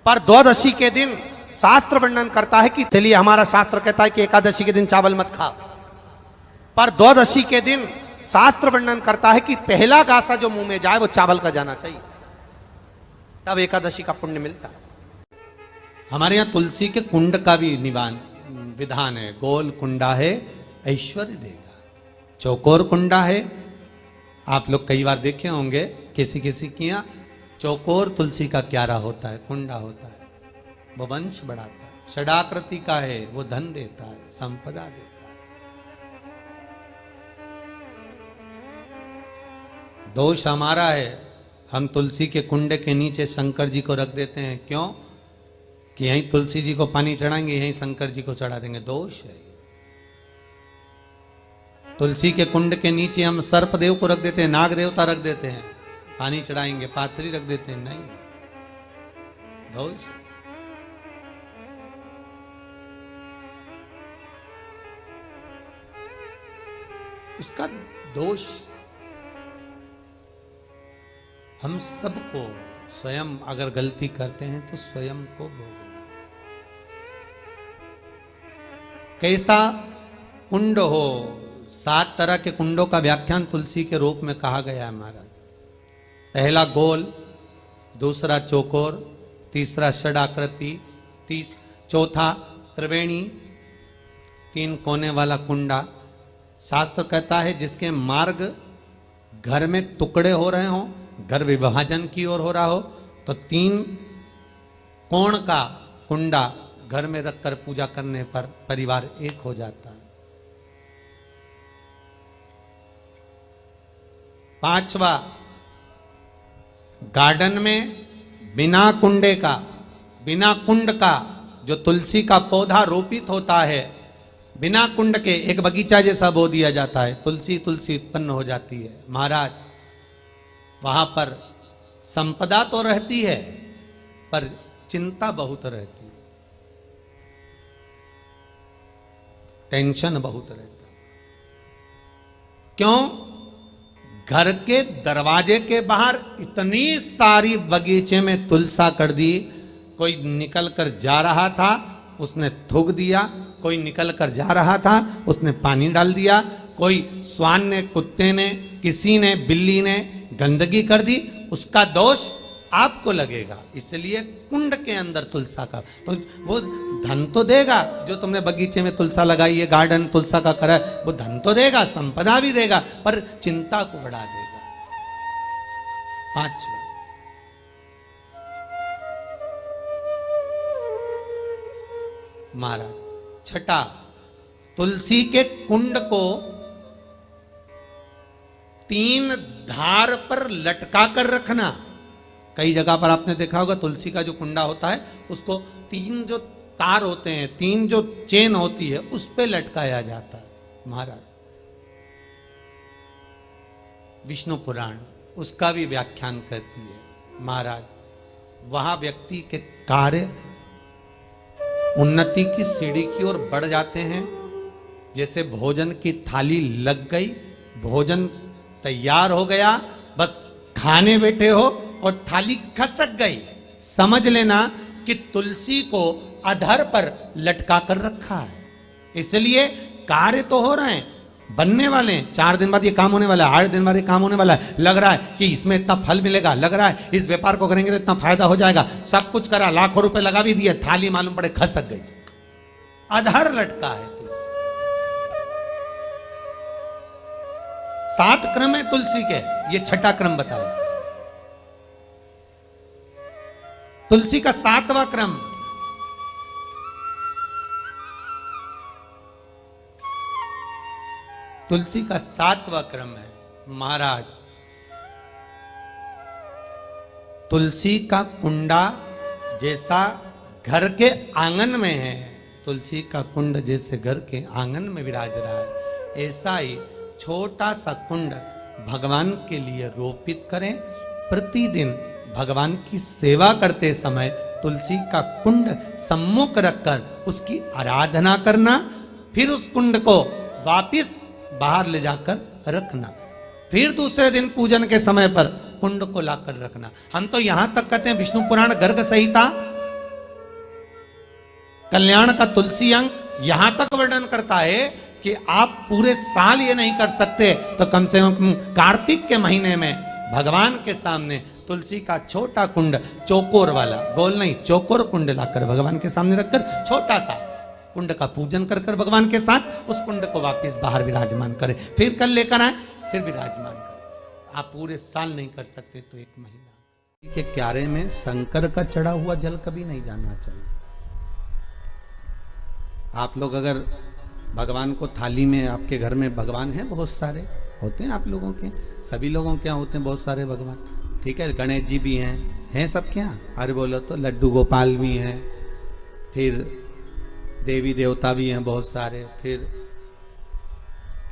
पर द्वादशी के दिन शास्त्र वर्णन करता है कि चलिए हमारा शास्त्र कहता है कि एकादशी के दिन चावल मत खाओ, पर द्वादशी के दिन शास्त्र वर्णन करता है कि पहला गासा जो मुंह में जाए वो चावल का जाना चाहिए, तब एकादशी का पुण्य मिलता है। हमारे यहां तुलसी के कुंड का भी विधान है। गोल कुंडा है ऐश्वर्य देगा, चौकोर कुंडा है। आप लोग कई बार देखे होंगे किसी किसी के यहाँ चौकोर तुलसी का क्यारा होता है, कुंडा होता है, वो वंश बढ़ाता है। षडाकृति का है, वो धन देता है, संपदा देता है। दोष हमारा है, हम तुलसी के कुंड के नीचे शंकर जी को रख देते हैं। क्यों? कि यहीं तुलसी जी को पानी चढ़ाएंगे, यहीं शंकर जी को चढ़ा देंगे। दोष है। तुलसी के कुंड के नीचे हम सर्प देव को रख देते हैं, नाग देवता रख देते हैं, पानी चढ़ाएंगे, पात्री रख देते हैं, नहीं, दोष। उसका दोष हम सबको स्वयं अगर गलती करते हैं तो स्वयं को भोगना। कैसा कुंड हो, 7 तरह के कुंडों का व्याख्यान तुलसी के रूप में कहा गया है महाराज। पहला गोल, दूसरा चौकोर, तीसरा षडाकृति, चौथा त्रिवेणी, 3 कोने वाला कुंडा। शास्त्र कहता है जिसके मार्ग घर में टुकड़े हो रहे हों, घर विभाजन की ओर हो रहा हो, तो 3 कोण का कुंडा घर में रखकर पूजा करने पर परिवार एक हो जाता है। 5वां, गार्डन में बिना कुंडे का, बिना कुंड का जो तुलसी का पौधा रोपित होता है, बिना कुंड के एक बगीचा जैसा बो दिया जाता है, तुलसी तुलसी उत्पन्न हो जाती है। महाराज वहां पर संपदा तो रहती है पर चिंता बहुत रहती है, टेंशन बहुत रहता है। क्यों? घर के दरवाजे के बाहर इतनी सारी बगीचे में तुलसा कर दी। कोई निकल कर जा रहा था, उसने थूक दिया, कोई निकल कर जा रहा था, उसने पानी डाल दिया, कोई श्वान ने, कुत्ते ने, किसी ने, बिल्ली ने गंदगी कर दी, उसका दोष आपको लगेगा। इसलिए कुंड के अंदर तुलसा का, तो वो धन तो देगा, जो तुमने बगीचे में तुलसा लगाई है, गार्डन तुलसा का करा, वो धन तो देगा, संपदा भी देगा, पर चिंता को बढ़ा देगा। 5वां, महाराज 6, तुलसी के कुंड को 3 धार पर लटका कर रखना। कई जगह पर आपने देखा होगा तुलसी का जो कुंडा होता है उसको 3 जो तार होते हैं, 3 जो चेन होती है, उस पे लटकाया जाता है। महाराज विष्णु पुराण उसका भी व्याख्यान करती है। महाराज वहां व्यक्ति के कार्य उन्नति की सीढ़ी की ओर बढ़ जाते हैं। जैसे भोजन की थाली लग गई, भोजन तैयार हो गया, बस खाने बैठे हो और थाली खसक गई, समझ लेना कि तुलसी को अधर पर लटका कर रखा है। इसलिए कार्य तो हो रहे हैं, बनने वाले हैं, 4 दिन बाद ये काम होने वाला है, 8 दिन बाद ये काम होने वाला है, लग रहा है कि इसमें इतना फल मिलेगा, लग रहा है इस व्यापार को करेंगे तो इतना फायदा हो जाएगा, सब कुछ करा, लाखों रुपए लगा भी दिए, थाली मालूम पड़े खसक गई, अधर लटका है तुलसी। 7 क्रम है तुलसी के, ये 6ठा क्रम बताया। तुलसी का 7वां क्रम, तुलसी का 7वां क्रम है महाराज, तुलसी का कुंडा जैसा घर के आंगन में है, तुलसी का कुंड जैसे घर के आंगन में विराज रहा है, ऐसा ही छोटा सा कुंड भगवान के लिए रोपित करें। प्रतिदिन भगवान की सेवा करते समय तुलसी का कुंड सम्मुख रखकर उसकी आराधना करना, फिर उस कुंड को वापिस बाहर ले जाकर रखना, फिर दूसरे दिन पूजन के समय पर कुंड को लाकर रखना। हम तो यहां तक कहते हैं विष्णु पुराण गर्ग संहिता कल्याण का तुलसी अंग यहां तक वर्णन करता है कि आप पूरे साल ये नहीं कर सकते तो कम से कम कार्तिक के महीने में भगवान के सामने तुलसी का छोटा कुंड, चौकोर वाला, गोल नहीं, चौकोर कुंड लाकर भगवान के सामने रखकर छोटा सा कुंड का पूजन कर कर भगवान के साथ उस कुंड को वापस बाहर विराजमान करें, फिर कल लेकर आए, फिर विराजमान करें। आप पूरे साल नहीं कर सकते तो एक महीना के क्यारे में शंकर का चढ़ा हुआ जल कभी नहीं जाना चाहिए। आप लोग अगर भगवान को थाली में, आपके घर में भगवान हैं बहुत सारे, होते हैं आप लोगों के, सभी लोगों के यहाँ होते हैं बहुत सारे भगवान, ठीक है, गणेश जी भी हैं सबके यहाँ, अरे बोलो तो लड्डू गोपाल भी हैं, फिर देवी देवता भी हैं बहुत सारे, फिर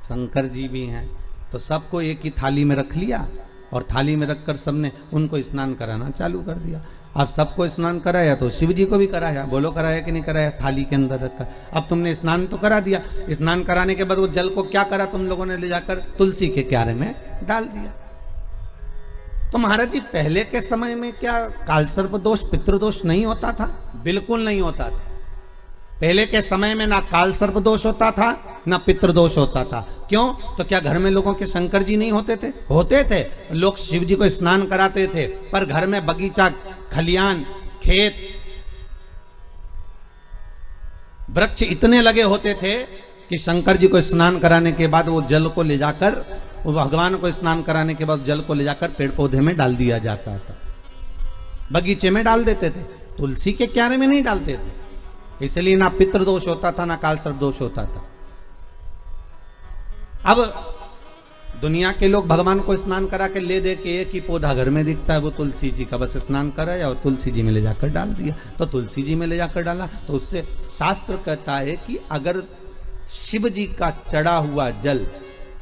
शंकर जी भी हैं, तो सबको एक ही थाली में रख लिया और थाली में रखकर सबने उनको स्नान कराना चालू कर दिया। अब सबको स्नान कराया तो शिव जी को भी कराया, बोलो कराया कि नहीं कराया, थाली के अंदर रखकर। अब तुमने स्नान तो करा दिया, स्नान कराने के बाद वो जल को क्या करा तुम लोगों ने, ले जाकर तुलसी के क्यारे में डाल दिया। तो महाराज जी पहले के समय में क्या कालसर्प दोष, पितृदोष नहीं होता था? बिल्कुल नहीं होता था। पहले के समय में ना कालसर्प दोष होता था ना पितृदोष होता था। क्यों? तो क्या घर में लोगों के शंकर जी नहीं होते थे? होते थे। लोग शिव जी को स्नान कराते थे, पर घर में बगीचा, खलियान, खेत, वृक्ष इतने लगे होते थे कि शंकर जी को स्नान कराने के बाद वो जल को ले जाकर, भगवान को स्नान कराने के बाद जल को ले जाकर पेड़ पौधे में डाल दिया जाता था, बगीचे में डाल देते थे, तुलसी के क्यारे में नहीं डालते थे। इसलिए ना पितृदोष होता था ना कालसर्प दोष होता था। अब दुनिया के लोग भगवान को स्नान करा के ले दे के एक ही पौधा घर में दिखता है, वो तुलसी जी का, बस स्नान कराया और तुलसी जी में ले जाकर डाल दिया। तो तुलसी जी में ले जाकर डाला तो उससे शास्त्र कहता है कि अगर शिव जी का चढ़ा हुआ जल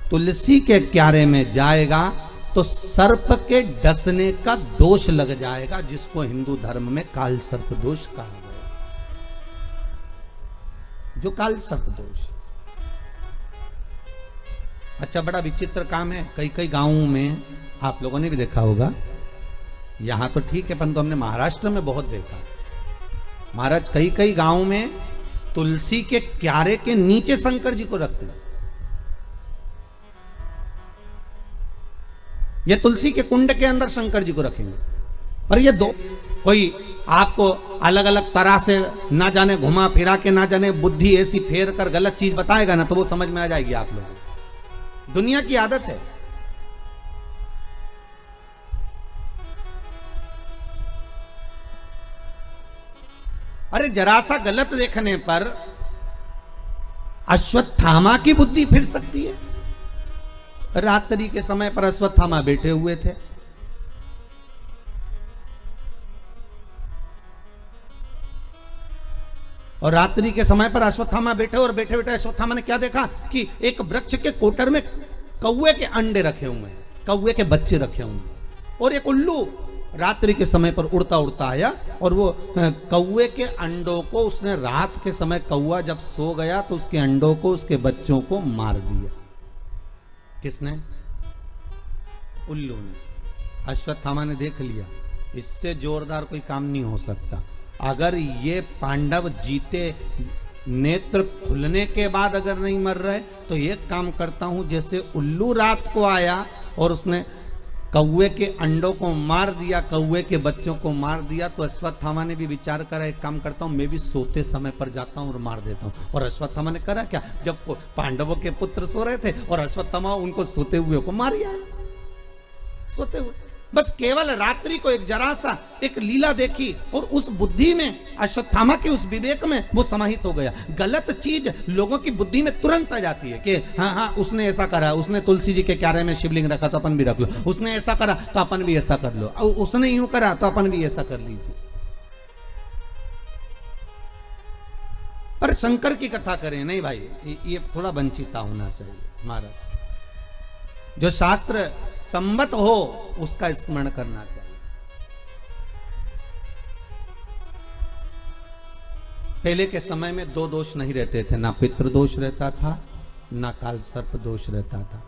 तुलसी के क्यारे में जाएगा तो सर्प के डसने का दोष लग जाएगा, जिसको हिंदू धर्म में काल सर्प दोष कहा गया। जो काल सर्प दोष, अच्छा बड़ा विचित्र काम है। कई कई गांवों में आप लोगों ने भी देखा होगा, यहां तो ठीक है परंतु हमने महाराष्ट्र में बहुत देखा। महाराज कई कई गांवों में तुलसी के क्यारे के नीचे शंकर जी को रखते हैं। ये तुलसी के कुंड के अंदर शंकर जी को रखेंगे, पर ये दो कोई आपको अलग अलग तरह से ना जाने घुमा फिरा के, ना जाने बुद्धि ऐसी फेर कर गलत चीज बताएगा ना, तो वो समझ में आ जाएगी आप लोगों को। दुनिया की आदत है। अरे जरा सा गलत देखने पर अश्वत्थामा की बुद्धि फिर सकती है। रात्रि के समय पर अश्वत्थामा बैठे हुए थे, और रात्रि के समय पर अश्वत्थामा बैठे, और बैठे बैठे अश्वत्थामा ने क्या देखा कि एक वृक्ष के कोटर में कौवे के अंडे रखे हुए हैं, कौवे के बच्चे रखे हुए हैं, और एक उल्लू रात्रि के समय पर उड़ता उड़ता आया और वो कौवे के अंडों को उसने, रात के समय कौवा जब सो गया तो उसके अंडों को, उसके बच्चों को मार दिया। किसने? उल्लू ने। अश्वत्थामा ने देख लिया इससे जोरदार कोई काम नहीं हो सकता। अगर ये पांडव जीते, नेत्र खुलने के बाद अगर नहीं मर रहे, तो एक काम करता हूं, जैसे उल्लू रात को आया और उसने कौवे के अंडों को मार दिया, कौवे के बच्चों को मार दिया, तो अश्वत्थामा ने भी विचार करा, एक काम करता हूं मैं भी सोते समय पर जाता हूं और मार देता हूं। और अश्वत्थामा ने करा क्या, जब पांडवों के पुत्र सो रहे थे और अश्वत्थामा उनको सोते हुए को मार आया, सोते हुए। बस केवल रात्रि को एक जरा सा एक लीला देखी और उस बुद्धि में, अश्वत्थामा के उस विवेक में वो समाहित हो गया। गलत चीज लोगों की बुद्धि में तुरंत आ जाती है कि हाँ हाँ उसने ऐसा करा, उसने तुलसी जी के क्यारे में शिवलिंग रखा तो अपन भी रख लो, उसने ऐसा करा तो अपन भी ऐसा कर लो, उसने यूं करा तो अपन भी ऐसा कर लीजिए। पर शंकर की कथा करें नहीं भाई, ये थोड़ा वंचिता होना चाहिए। महाराज जो शास्त्र सम्मत हो उसका स्मरण करना चाहिए। पहले के समय में दो दोष नहीं रहते थे, ना पितृदोष रहता था ना काल सर्प दोष रहता था।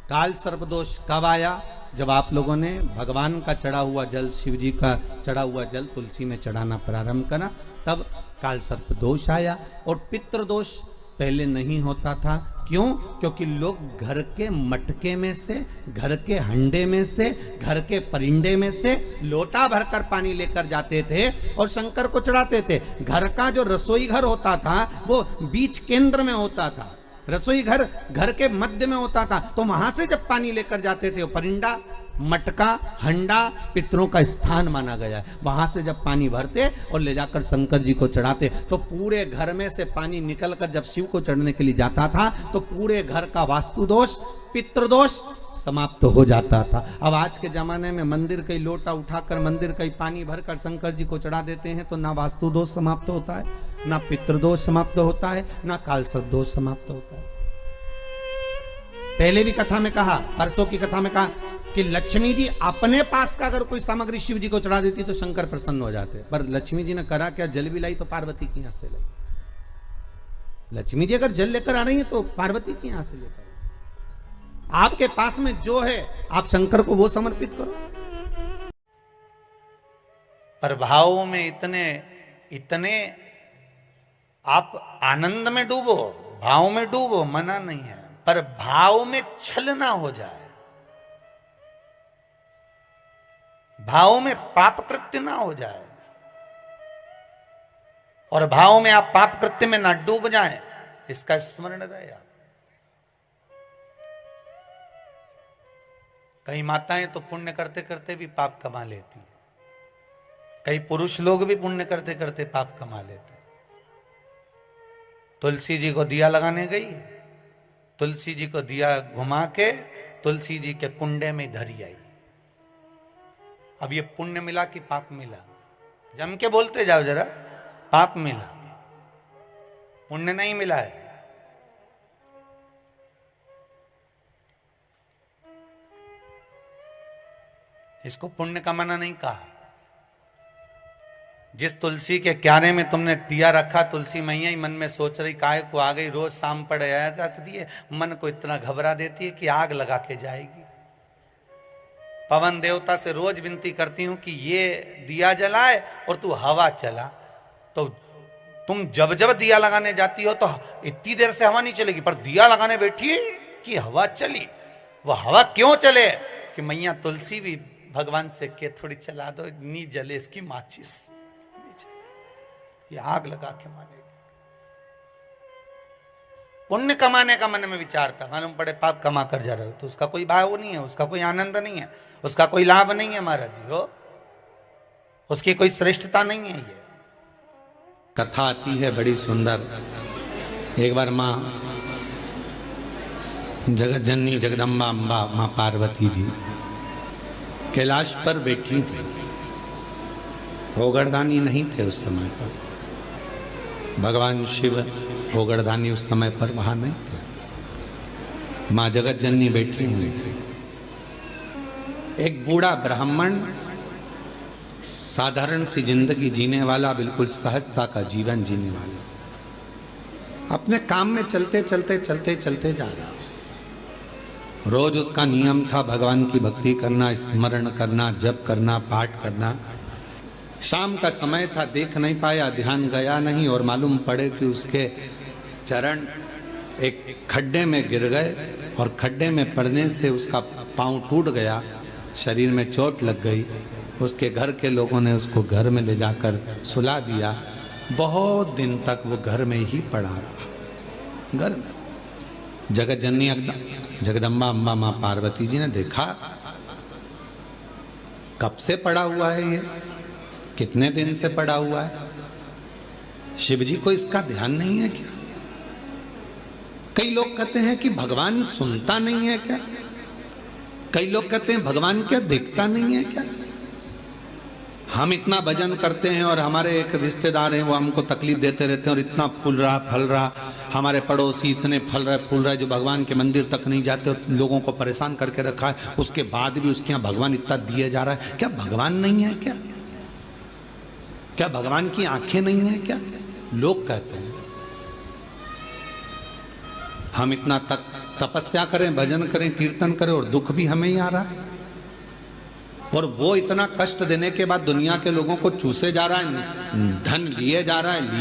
काल सर्प दोष कब आया? जब आप लोगों ने भगवान का चढ़ा हुआ जल, शिव जी का चढ़ा हुआ जल तुलसी में चढ़ाना प्रारंभ करा, तब काल सर्प दोष आया। और पितृ दोष पहले नहीं होता था। क्यों? क्योंकि लोग घर के मटके में से, घर के हंडे में से, घर के परिंडे में से लोटा भरकर पानी लेकर जाते थे और शंकर को चढ़ाते थे। घर का जो रसोई घर होता था वो बीच केंद्र में होता था, रसोई घर घर के मध्य में होता था। तो वहां से जब पानी लेकर जाते थे, वो परिंडा, मटका, हंडा पितरों का स्थान माना गया है। वहां से जब पानी भरते और ले जाकर शंकर जी को चढ़ाते, तो पूरे घर में से पानी निकलकर जब शिव को चढ़ने के लिए जाता था, तो पूरे घर का वास्तु दोष, पितृदोष समाप्त हो जाता था। अब आज के जमाने में मंदिर कई लोटा उठाकर, मंदिर कई पानी भरकर शंकर जी को चढ़ा देते हैं, तो ना वास्तु दोष समाप्त होता है, ना पितृदोष समाप्त होता है, ना काल सर्प दोष समाप्त होता है। पहले भी कथा में कहा, परसों की कथा में कहा कि लक्ष्मी जी अपने पास का अगर कोई सामग्री शिव जी को चढ़ा देती तो शंकर प्रसन्न हो जाते। पर लक्ष्मी जी ने करा क्या? जल भी लाई तो पार्वती की यहां से लाई। लक्ष्मी जी अगर जल लेकर आ रही है तो पार्वती की यहां से लेकर। आपके पास में जो है आप शंकर को वो समर्पित करो। पर भावों में इतने इतने आप आनंद में डूबो, भाव में डूबो, मना नहीं है, पर भाव में छल ना हो जाए, भाव में पाप कृत्य ना हो जाए, और भाव में आप पाप कृत्य में ना डूब जाएं, इसका स्मरण रहे। आप कई माताएं तो पुण्य करते करते भी पाप कमा लेती, कई पुरुष लोग भी पुण्य करते करते पाप कमा लेते। तुलसी जी को दिया लगाने गई, तुलसी जी को दिया घुमा के तुलसी जी के कुंडे में धरी आई। अब ये पुण्य मिला कि पाप मिला? जम के बोलते जाओ जरा, पाप मिला, पुण्य नहीं मिला है। इसको पुण्य कमाना नहीं कहा। जिस तुलसी के क्यारे में तुमने दिया रखा, तुलसी मैया ही मन में सोच रही काहे को आ गई, रोज शाम पड़ आया जाती है, मन को इतना घबरा देती है कि आग लगा के जाएगी। पवन देवता से रोज विनती करती हूं कि ये दिया जलाए और तू हवा चला। तो तुम जब जब दिया लगाने जाती हो तो इतनी देर से हवा नहीं चलेगी, पर दिया लगाने बैठी कि हवा चली। वो हवा क्यों चले? कि मैया तुलसी भी भगवान से के थोड़ी चला दो, नी जले इसकी माचिस, ये आग लगा के मानेगी। पुण्य कमाने का मन में विचार था, मालूम पड़े पाप कमा कर जा रहे हो तो उसका कोई भाव नहीं है, उसका कोई आनंद नहीं है, उसका कोई लाभ नहीं है महाराज जी हो, उसकी कोई श्रेष्ठता नहीं है। ये कथा आती है बड़ी सुंदर। एक बार माँ जगत जननी जगदम्बा अम्बा माँ पार्वती जी कैलाश पर बैठी थी। भोगड़दानी नहीं थे उस समय पर, भगवान शिव भोगड़दानी उस समय पर वहां नहीं थे। माँ जगत जननी बैठी हुई थी। एक बूढ़ा ब्राह्मण, साधारण सी जिंदगी जीने वाला, बिल्कुल सहजता का जीवन जीने वाला, अपने काम में चलते चलते चलते चलते जा रहा। रोज उसका नियम था भगवान की भक्ति करना, स्मरण करना, जप करना, पाठ करना। शाम का समय था, देख नहीं पाया, ध्यान गया नहीं, और मालूम पड़े कि उसके चरण एक खड्डे में गिर गए और खड्डे में पड़ने से उसका पांव टूट गया, शरीर में चोट लग गई। उसके घर के लोगों ने उसको घर में ले जाकर सुला दिया। बहुत दिन तक वो घर में ही पड़ा रहा। घर में जगत जननी जगदम्बा अम्बा माँ पार्वती जी ने देखा, कब से पड़ा हुआ है ये, कितने दिन से पड़ा हुआ है, शिव जी को इसका ध्यान नहीं है क्या? कई लोग कहते हैं कि भगवान सुनता नहीं है क्या? कई लोग कहते हैं भगवान क्या देखता नहीं है क्या? हम इतना भजन करते हैं और हमारे एक रिश्तेदार हैं वो हमको तकलीफ देते रहते हैं, और इतना फूल रहा फल रहा, हमारे पड़ोसी इतने फल रहे फूल रहे जो भगवान के मंदिर तक नहीं जाते और लोगों को परेशान करके रखा है, उसके बाद भी उसके यहाँ भगवान इतना दिए जा रहा है। क्या भगवान नहीं है क्या? क्या भगवान की आंखें नहीं है क्या? लोग कहते हैं। हम इतना तक तपस्या करें, भजन करें, कीर्तन करें और दुख भी हमें ही आ रहा है। और वो इतना कष्ट देने के बाद दुनिया के लोगों को चूसे जा रहा है, धन लिए जा रहा है।